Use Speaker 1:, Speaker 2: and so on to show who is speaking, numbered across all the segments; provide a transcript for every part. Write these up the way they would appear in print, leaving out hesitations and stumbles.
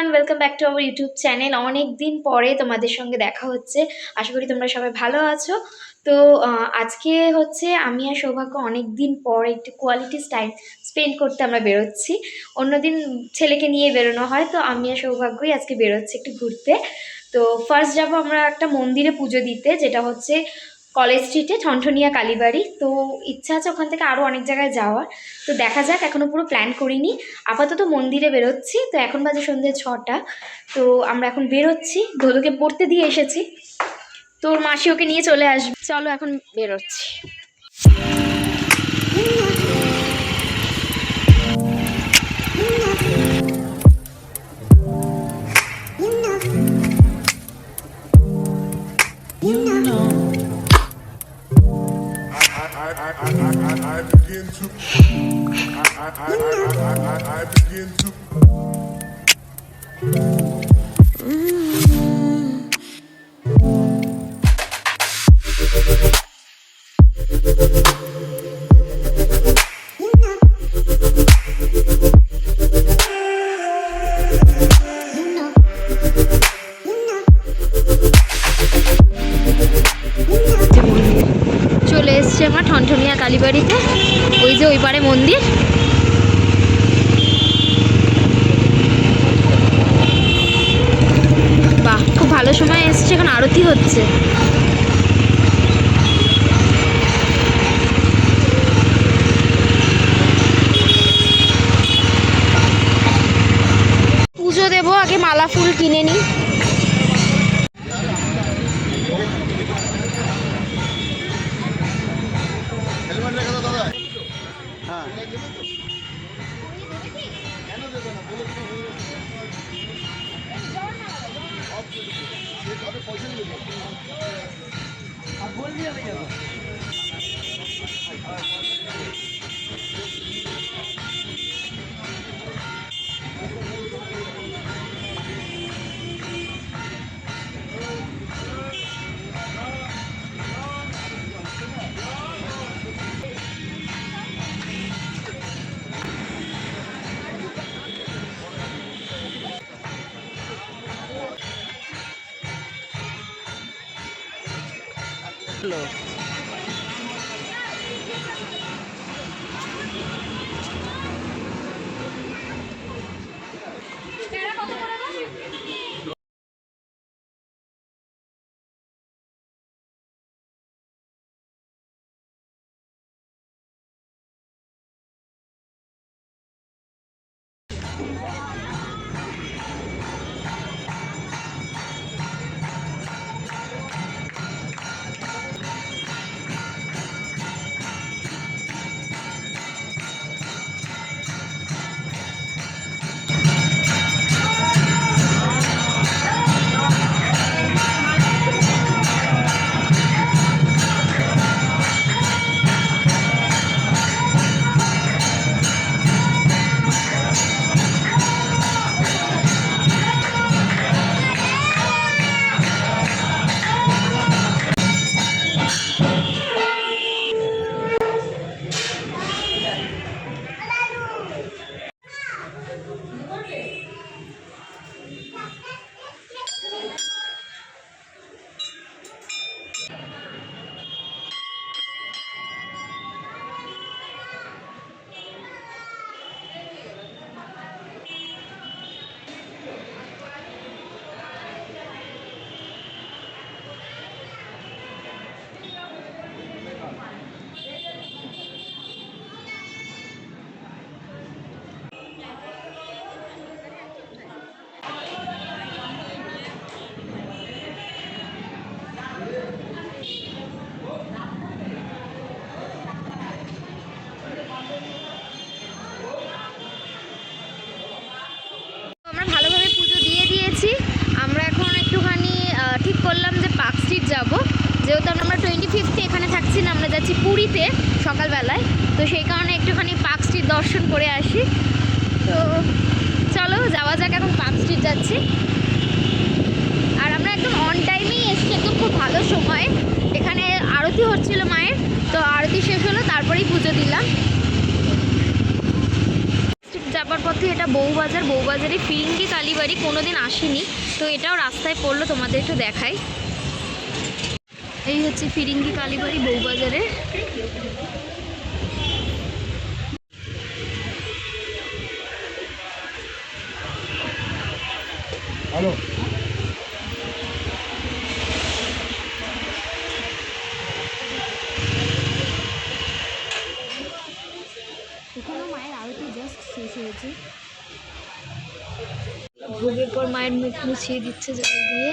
Speaker 1: Everyone, welcome back to our YouTube channel. অনেক দিন পরে তোমাদের সঙ্গে দেখা হচ্ছে। আশা করি তোমরা সবাই ভালো আছো। তো আজকে হচ্ছে আমি আর সৌভাগ্য অনেক দিন পর একটু কোয়ালিটি টাইম স্পেন্ড করতে আমরা বেরোচ্ছি। অন্যদিন ছেলেকে নিয়ে বেরোনো হয়, তো আমি আর সৌভাগ্যই আজকে বেরোচ্ছি একটু ঘুরতে। তো ফার্স্ট যাবো আমরা একটা মন্দিরে পুজো দিতে, যেটা হচ্ছে কলেজ স্ট্রিটে ঠনঠনিয়া কালীবাড়ি। তো ইচ্ছা আছে ওখান থেকে আরও অনেক জায়গায় যাওয়ার। তো দেখা যাক, এখনও পুরো প্ল্যান করিনি। আপাতত মন্দিরে বেরোচ্ছি। তো এখন বাজে সন্ধ্যে 6টা। তো আমরা এখন বেরোচ্ছি, ধলুকে পড়তে দিয়ে এসেছি, তোর মাসি ওকে নিয়ে চলে আসবে। চলো এখন বেরোচ্ছি।
Speaker 2: I begin to
Speaker 1: চলে এসছে আমার ঠনঠনিয়া কালীবাড়িতে। ওই যে ওই পারে মন্দির। বাহ, খুব ভালো সময় এসছে, এখন আরতি হচ্ছে। পুজো দেবো, আগে মালা ফুল কিনে নিই। ঠিক করলাম যে পার্ক স্ট্রিট যাবো, যেহেতু আমরা 25 এখানে থাকছি না, আমরা যাচ্ছি পুরীতে সকালবেলায়। তো সেই কারণে একটুখানি পার্ক স্ট্রিট দর্শন করে আসি। তো চলো যাওয়া যাক, এখন পার্ক স্ট্রিট যাচ্ছি। আর আমরা একদম অন টাইমেই এসছি, একদম খুব ভালো সময়। এখানে আরতি হচ্ছিল মায়ের, তো আরতি শেষ হলো, তারপরেই পুজো দিলাম। যাবার পথে এটা বউবাজারে ফিরিঙ্গি কালীবাড়ি কোনোদিন আসিনি, তো এটাও রাস্তায় পড়লো, তোমাদের একটু দেখাই। এই হচ্ছে ফিরিঙ্গি কালীবাড়ি বউবাজারে।
Speaker 2: হ্যালো।
Speaker 1: এখানেও মায়ের আরতি জাস্ট শেষ হয়েছে। ভোগের পর মায়ের মুখ মুছিয়ে দিচ্ছে জল দিয়ে।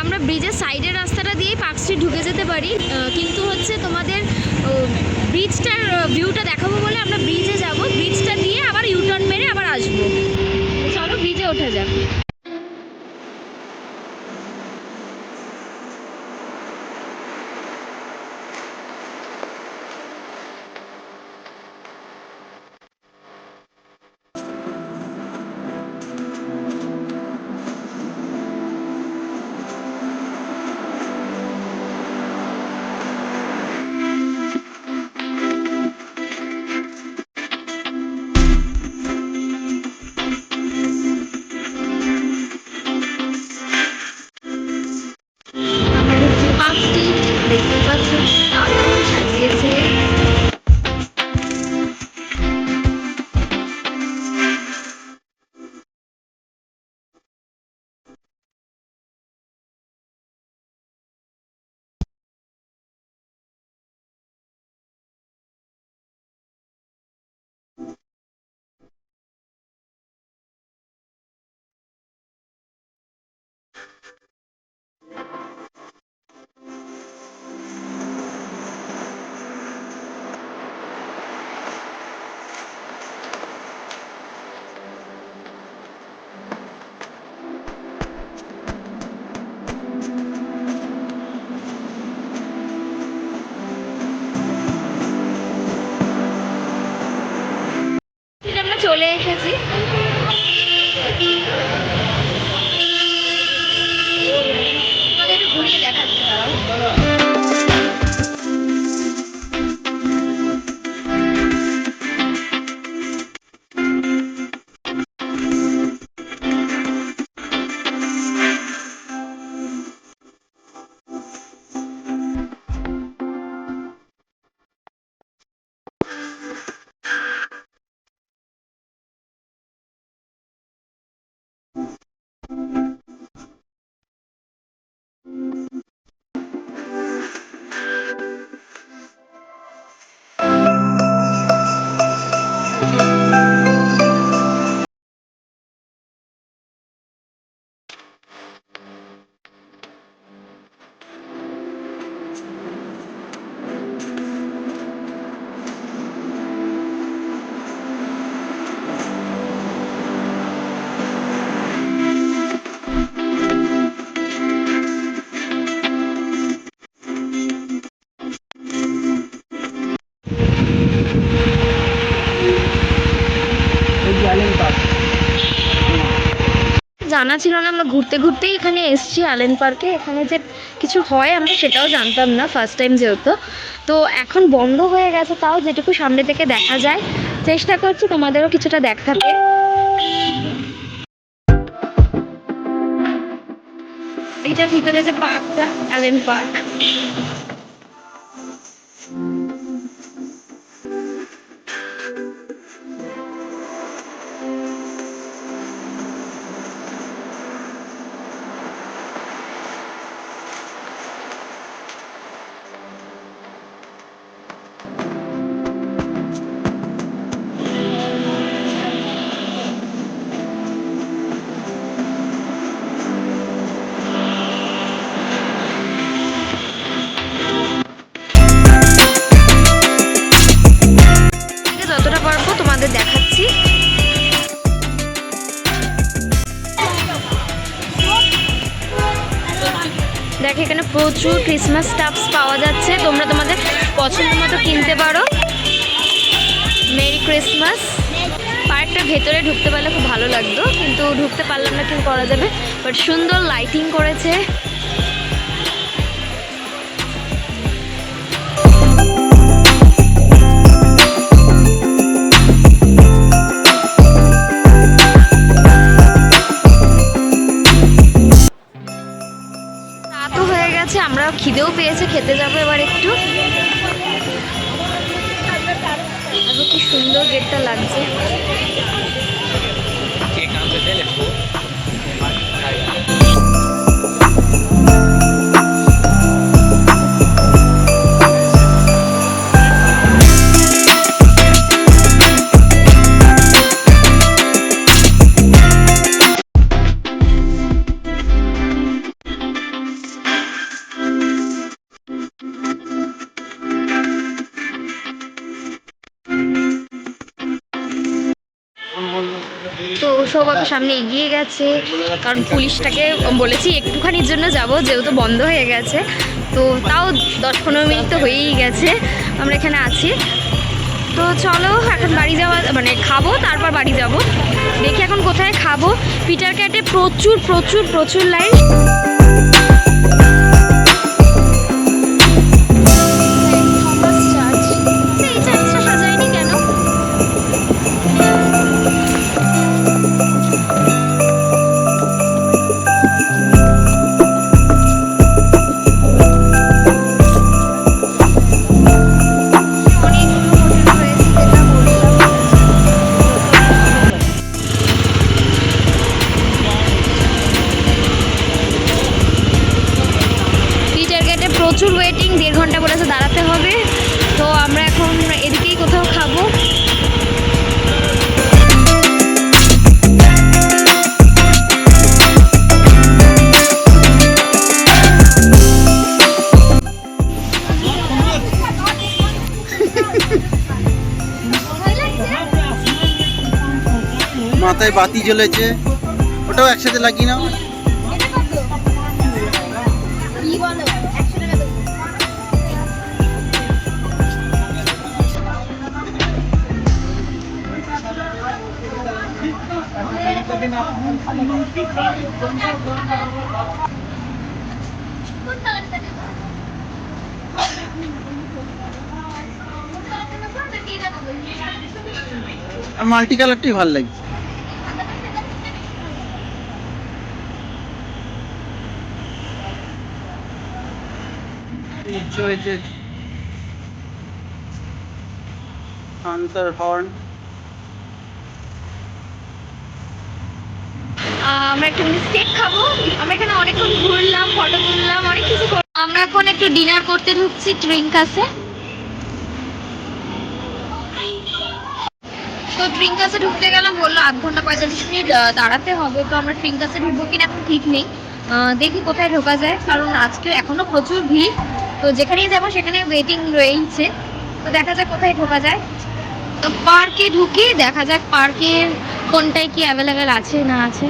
Speaker 1: আমরা ব্রিজের সাইডের রাস্তাটা দিয়ে পার্ক স্ট্রিট ঢুকে যেতে পারি, কিন্তু হচ্ছে তোমাদের ব্রিজটার ভিউটা দেখাবো বলে আমরা ব্রিজে যাব, ব্রিজটা দিয়ে আবার ইউটার্ন মেরে আবার আসবো। চলো ব্রিজে ওঠা যাক। দেখতে পাচ্ছ দারুণ সাজিয়েছে। আমরা চলে এসেছি। তোমাদের একটু ঘুরিয়ে দেখাচ্ছি, দাঁড়াও। জানা ছিল না, আমরা ঘুরতে ঘুরতেই এখানে এসেছি আলেন পার্কে। এখানে যে কিছু হয় আমরা সেটাও জানতাম না, ফার্স্ট টাইম যেহেতু। তো এখন বন্ধ হয়ে গেছে, তাও যেটুকু সামনে থেকে দেখা যায় চেষ্টা করছি তোমাদেরও কিছুটা দেখাতে। এইটার ভিতরে যে পার্কটা, আলেন পার্ক। যতটা পারবো তোমাদের দেখাচ্ছি। দেখ এখানে প্রচুর ক্রিসমাস স্টাফস পাওয়া যাচ্ছে, তোমরা তোমাদের পছন্দ মতো কিনতে পারো। Merry Christmas. পার্কটার ভেতরে ঢুকতে পারলে খুব ভালো লাগতো, কিন্তু ঢুকতে পারলাম না, কি করা যাবে। বাট সুন্দর লাইটিং করেছে। রাতও হয়ে গেছে, আমরা খিদেও পেয়েছে, খেতে যাবো এবার একটু। দেখো কি সুন্দর গেটটা লাগছে। তো সৌভাগ্য সামনে এগিয়ে গেছে, কারণ পুলিশটাকে বলেছি একটুখানির জন্য যাব, যেহেতু বন্ধ হয়ে গেছে। তো তাও 10-15 মিনিট তো হয়েই গেছে আমরা এখানে আছি। তো চলো এখন বাড়ি যাওয়া, মানে খাবো তারপর বাড়ি যাব। দেখি এখন কোথায় খাবো। পিটার ক্যাটে প্রচুর প্রচুর প্রচুর লাইন। এই চার্চটা সাজায়নি কেন? প্রচুর ওয়েটিং, 1.5 ঘন্টা বলেছে দাঁড়াতে হবে। তো আমরা এখন এদিকেই কোথাও খাবো।
Speaker 3: মাথায় বাতি জ্বলেছে, ওটাও একসাথে লাগিয়ে নাও। মাল্টি কালারটাই ভালো লাগছে। Hunter horn.
Speaker 1: আমরা একটু স্টেক খাবো। আমরা এখানে অনেকক্ষণ ঘুরলাম, ফটো তুললাম, অনেক কিছু করলাম। আমরা এখন একটু ডিনার করতে ঢুকছি ট্রিঙ্কাসে। তো ট্রিঙ্কাসে ঢুকতে গেলাম, বললো 1/2 ঘন্টা 45 মিনিট দাঁড়াতে হবে। তো আমরা ট্রিঙ্কাসে ঢুকবো কিনা এখন ঠিক নেই। দেখি কোথায় ঢোকা যায়, কারণ আজকে এখনো প্রচুর ভিড়। তো যেখানেই যাবো সেখানে ওয়েটিং রয়েছে। তো দেখা যাক কোথায় ঢোকা যায়। তো পার্কে ঢুকি, দেখা যাক পার্কে কোনটায় কি অ্যাভেলেবেল আছে না আছে।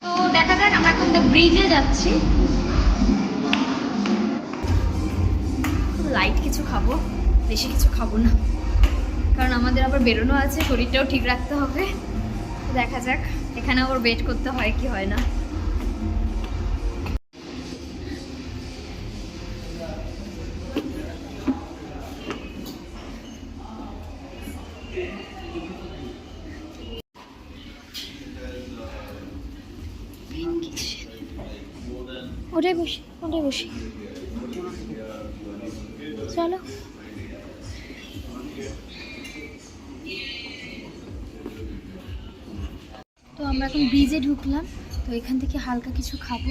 Speaker 1: তো দেখা যাক, আমরা এখন ব্রিজে যাচ্ছি। লাইট কিছু খাবো, বেশি কিছু খাবো না, কারণ আমাদের আবার বেরোনো আছে, শরীরটাও ঠিক রাখতে হবে। দেখা যাক এখানে আবার ওয়েট করতে হয় কি হয় না। ওটাই বসি, ওটাই বসি, চলো। তো আমরা এখন ব্রিজে ঢুকলাম। তো এখান থেকে হালকা কিছু খাবো।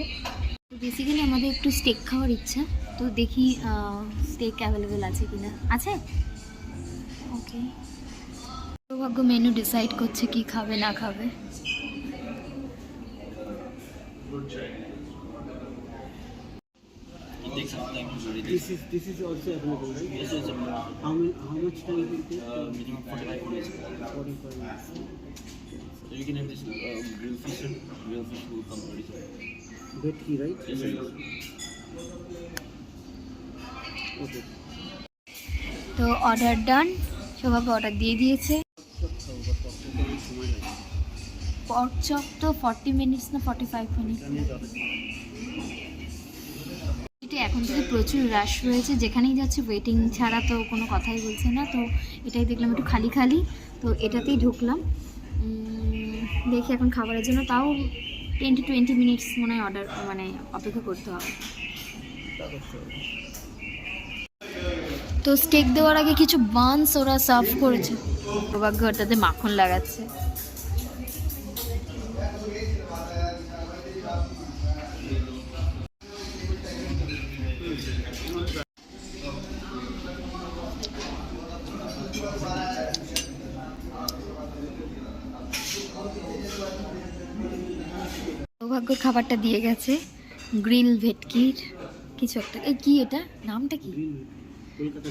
Speaker 1: তো বেসিক্যালি আমাদের একটু স্টেক খাওয়ার ইচ্ছা। তো দেখি স্টেক অ্যাভেলেবেল আছে কিনা। আছে? ওকে। সৌভাগ্য মেনু ডিসাইড করছে কি খাবে না খাবে।
Speaker 4: It takes some time to ready.
Speaker 5: This is also available, right?
Speaker 4: Yes, it's available.
Speaker 5: How much time will it take?
Speaker 4: Minimum 45 minutes.
Speaker 5: 45 minutes.
Speaker 4: So you can have this grilled fish. Grilled fish will come ready.
Speaker 5: Vetki, right?
Speaker 4: Yes, sir.
Speaker 5: Okay.
Speaker 1: তো order ডান, সৌভাগ্য order দিয়ে দিয়েছে।
Speaker 5: সময় লাগে।
Speaker 1: Pork chop তো 40 minutes না 45 minute. এটা এখন থেকে প্রচুর রাশ রয়েছে, যেখানেই যাচ্ছে ওয়েটিং ছাড়া তো কোনো কথাই বলছে না। তো এটাই দেখলাম একটু খালি খালি, তো এটাতেই ঢুকলাম। দেখি এখন খাবারের জন্য তাও 10 to 20 মিনিটস মনে হয় অর্ডার মানে অপেক্ষা করতে হবে। তো স্টেক দেওয়ার আগে কিছু বানস ওরা সার্ভ করেছে। সৌভাগ্য ওটাতে মাখন লাগাচ্ছে। সৌভাগ্যর খাবারটা দিয়ে গেছে, গ্রিল ভেটকির কিছু একটা। এই কি এটা, নামটা কি?
Speaker 5: কলকাতা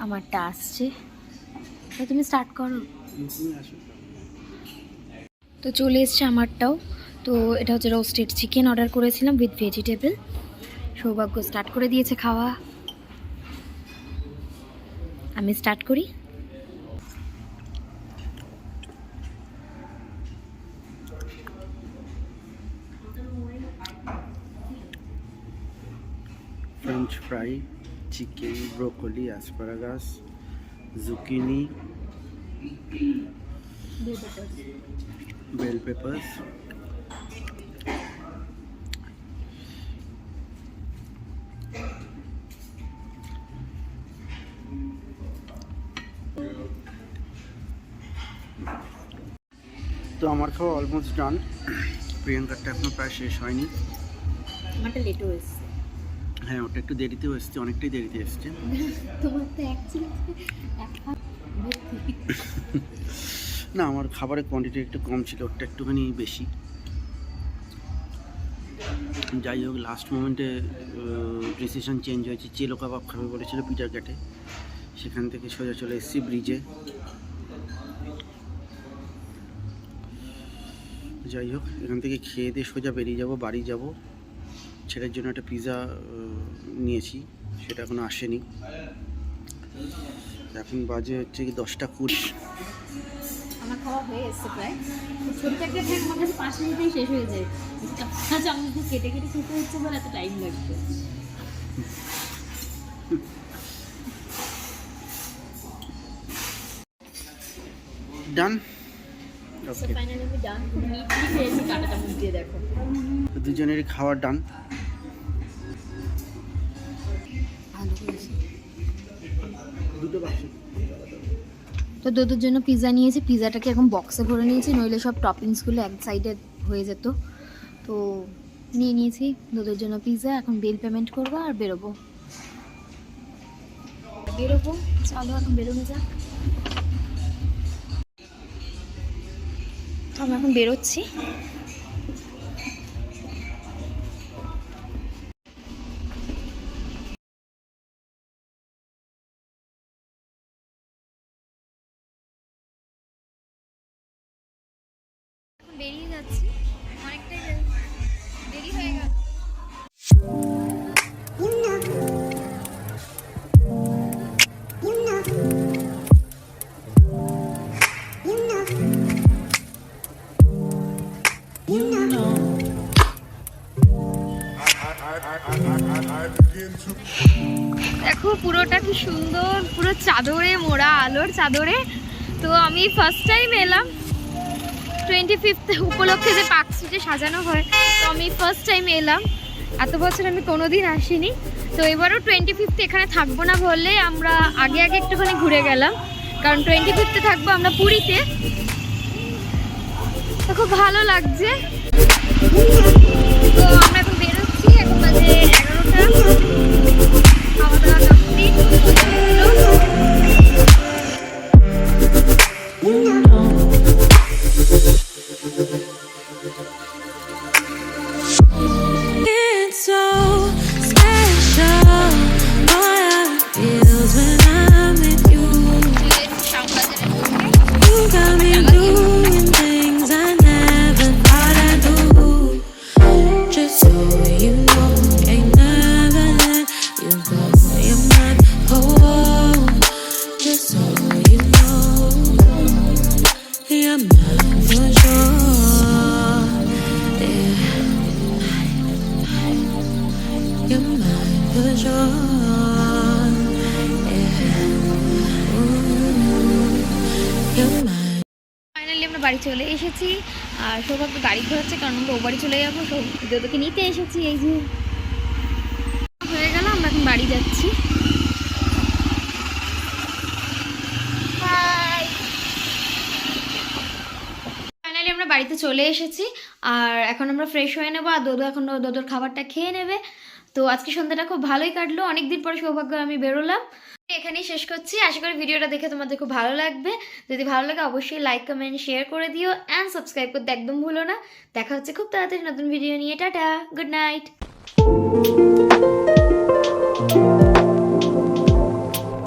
Speaker 1: আমারটা আসছে, তো তুমি স্টার্ট করো।
Speaker 5: তুমি আসো।
Speaker 1: তো চলে এসছে আমারটাও। তো এটা হচ্ছে রোস্টেড চিকেন অর্ডার করেছিলাম উইথ ভেজিটেবল। সৌভাগ্য স্টার্ট করে দিয়েছে খাওয়া, আমি স্টার্ট করি।
Speaker 5: French fry, chicken, broccoli, asparagus, zucchini, bell peppers, তো আমার খাওয়া অলমোস্ট ডান। প্রিয়াঙ্কারটা এখনো প্রায় শেষ হয়নি।
Speaker 1: আমারটা লেটও এসছে।
Speaker 5: হ্যাঁ, ওটা একটু দেরিতেও এসছে, অনেকটাই দেরিতে এসছে।
Speaker 1: তোমার তো অ্যাকচুয়ালি
Speaker 5: না, আমার খাবারের কোয়ান্টিটি একটু কম ছিল, ওটা একটুখানি বেশি। যাই হোক, লাস্ট মোমেন্টে ডিসিশন চেঞ্জ হয়েছে। চেলো কাবাব খাবে বলেছিল পিটার ক্যাটে, সেখান থেকে সোজা চলে এসেছি ব্রিজে। যাই হোক, এখান থেকে খেয়ে দিয়ে সোজা বেরিয়ে যাব, বাড়ি যাব। ছেলের জন্য একটা পিৎজা নিয়েছি, সেটা এখনো আসেনি। এখন বাজে হচ্ছে কি 10:20।
Speaker 1: আমার খাওয়া হয়ে এসছে প্রায়। ছোট্ট একটা ট্রেন আমার কাছে 5 মিনিটেই শেষ হয়ে যায়। চামচ দিয়ে কেটে কেটে খেতে হচ্ছে বলে এত টাইম লাগছে।
Speaker 5: ডান।
Speaker 1: সো ফাইনালি আমি ডান, খুব নিটলি খেয়েছি, কাটা চামচ দিয়ে দেখো।
Speaker 5: দুজনেরই খাওয়ার ডান।
Speaker 1: ভালো করেছি।
Speaker 5: দুটো বাক্স।
Speaker 1: তো দুটোর জন্য পিৎজা নিয়েছি, পিৎজাটাকে এখন বক্সে ভরে নিয়েছি, নইলে সব টপিংসগুলো এক সাইডে হয়ে যেত। তো নিয়ে নিয়েছি দুটোর জন্য পিৎজা। এখন বিল পেমেন্ট করবো আর বেরোবো। চলো এখন বেরোনো যাক। তো আমরা এখন বেরোচ্ছি। বেরিয়ে যাচ্ছি, অনেকটাই দেরি হয়ে গেল।
Speaker 2: I begin to
Speaker 1: দেখো পুরোটা কি সুন্দর, পুরো চাদরে মোড়া, আলোর চাদরে। তো আমি ফার্স্ট টাইম এলাম 25th উপলক্ষে যে পার্ক স্ট্রিটে সাজানো হয়, তো আমি ফার্স্ট টাইম এলাম। এত বছর আমি কোনোদিন আসিনি। তো এবারও 25th এখানে থাকবো না বললে আমরা আগে আগে একটুখানি ঘুরে গেলাম, কারণ 25th থাকবো আমরা পুরীতে। তো খুব ভালো লাগছে। তো আমরা এখন বেরোচ্ছি, এখন বাজে 11টা। খাওয়া দাওয়া complete.
Speaker 6: 'cause you're mine.
Speaker 1: Finally আমরা বাড়ি চলে এসেছি আর সৌভাগ্য গাড়ি ঘোরাচ্ছে কারণ আমরা ও বাড়ি চলে যাবো। তোকে নিতে এসেছি, এই যে হয়ে গেল, আমরা এখন বাড়ি যাচ্ছি। ফাইনালি আমরা বাড়িতে চলে এসেছি আর এখন আমরা ফ্রেশ হয়ে নেবো আর দোদো এখন দোদোর খাবারটা খেয়ে নেবে। তো আজকে সন্ধ্যাটা খুব ভালোই কাটলো, অনেকদিন পরে সৌভাগ্য আমি বেরোলাম। এখানেই শেষ করছি, আশা করি ভিডিওটা দেখে তোমাদের খুব ভালো লাগবে। যদি ভালো লাগে অবশ্যই লাইক কমেন্ট শেয়ার করে দিও অ্যান্ড সাবস্ক্রাইব করতে একদম ভুলো না। দেখা হচ্ছে খুব তাড়াতাড়ি নতুন ভিডিও নিয়ে। Tata, good night.